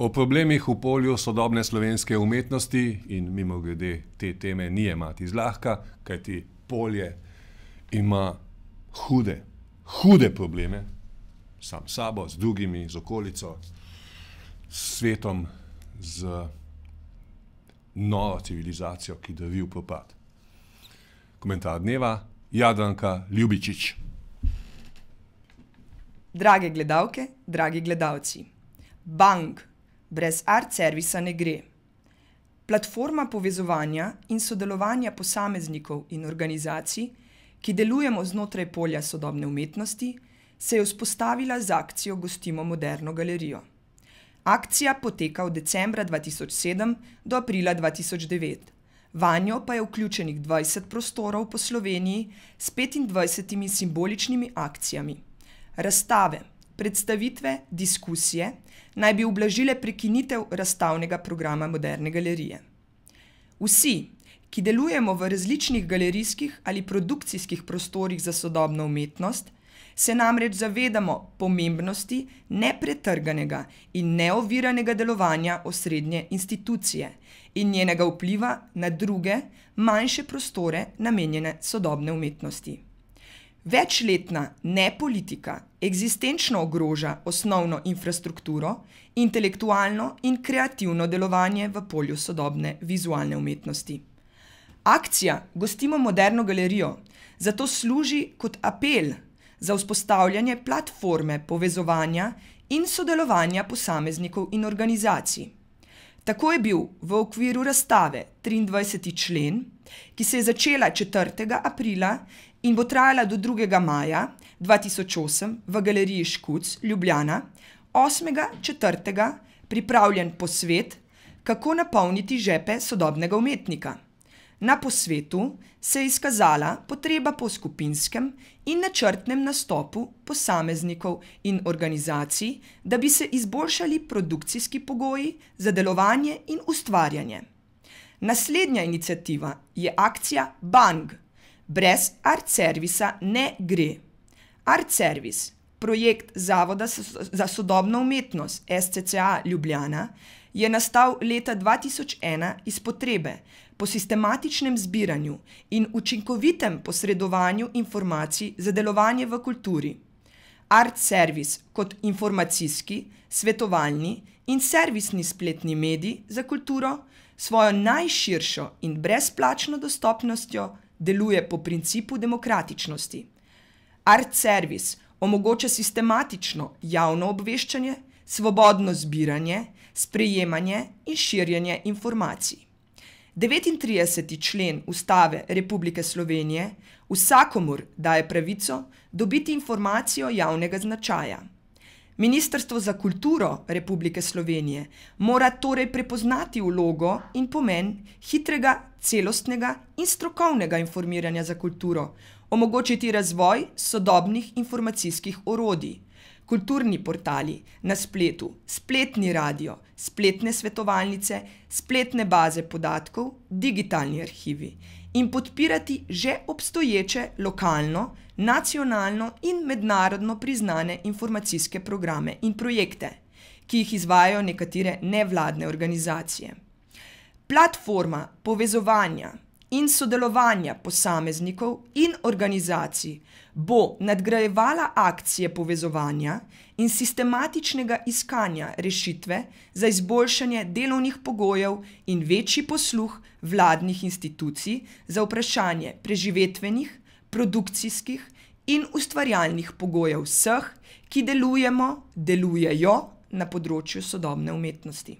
O problemih v polju sodobne slovenske umetnosti in mimogrede te teme ni jemati zlahka, kajti polje ima hude probleme, sam s sabo, z drugimi, z okolico, s svetom, z novo civilizacijo, ki drvi v propad. Komentar dneva, Jadranka Ljubičić. Drage gledalke, dragi gledalci, Bang, brez art servisa ne gre. Platforma povezovanja in sodelovanja posameznikov in organizacij, ki delujemo znotraj polja sodobne umetnosti, se je vzpostavila z akcijo Gostimo moderno galerijo. Akcija poteka od decembra 2007 do aprila 2009. Vanjo pa je vključenih 20 prostorov po Sloveniji s 25 simboličnimi akcijami. Razstave, predstavitve, diskusije naj bi ublažile prekinitev razstavnega programa Moderne galerije. Vsi, ki delujemo v različnih galerijskih ali produkcijskih prostorih za sodobno umetnost, se namreč zavedamo pomembnosti nepretrganega in neoviranega delovanja osrednje institucije in njenega vpliva na druge, manjše prostore namenjene sodobne umetnosti. Večletna nepolitika eksistenčno ogroža osnovno infrastrukturo, intelektualno in kreativno delovanje v polju sodobne vizualne umetnosti. Akcija Gostimo moderno galerijo zato služi kot apel za vzpostavljanje platforme povezovanja in sodelovanja posameznikov in organizacij. Tako je bil v okviru razstave 23. člen, ki se je začela 4. aprila in bo trajala do 2. maja 2008 v galeriji Škuc, Ljubljana, 8.4. pripravljen posvet, kako napolniti žepe sodobnega umetnika. Na posvetu se je izkazala potreba po skupinskem in načrtnem nastopu posameznikov in organizacij, da bi se izboljšali produkcijski pogoji za delovanje in ustvarjanje. Naslednja iniciativa je akcija Bang, brez art servisa ne gre. Art servis, projekt Zavoda za sodobno umetnost SCCA Ljubljana, je nastal leta 2001 iz potrebe po sistematičnem zbiranju in učinkovitem posredovanju informacij za delovanje v kulturi. Art servis kot informacijski, svetovalni in servisni spletni medij za kulturo svojo najširšo in brezplačno dostopnostjo deluje po principu demokratičnosti. Art servis omogoča sistematično javno obveščanje, svobodno zbiranje, sprejemanje in širjenje informacij. 39. člen Ustave Republike Slovenije vsakomur daje pravico dobiti informacijo javnega značaja. Ministrstvo za kulturo Republike Slovenije mora torej prepoznati vlogo in pomen hitrega, celostnega in strokovnega informiranja za kulturo, omogočiti razvoj sodobnih informacijskih orodij, kulturni portali na spletu, spletni radio, spletne svetovalnice, spletne baze podatkov, digitalni arhivi in podpirati že obstoječe lokalno, nacionalno in mednarodno priznane informacijske programe in projekte, ki jih izvajajo nekatere nevladne organizacije. Platforma povezovanja in sodelovanja posameznikov in organizacij bo nadgrajevala akcije povezovanja in sistematičnega iskanja rešitve za izboljšanje delovnih pogojev in večji posluh vladnih institucij za vprašanje preživetvenih, produkcijskih in ustvarjalnih pogojev vseh, ki delujejo na področju sodobne umetnosti.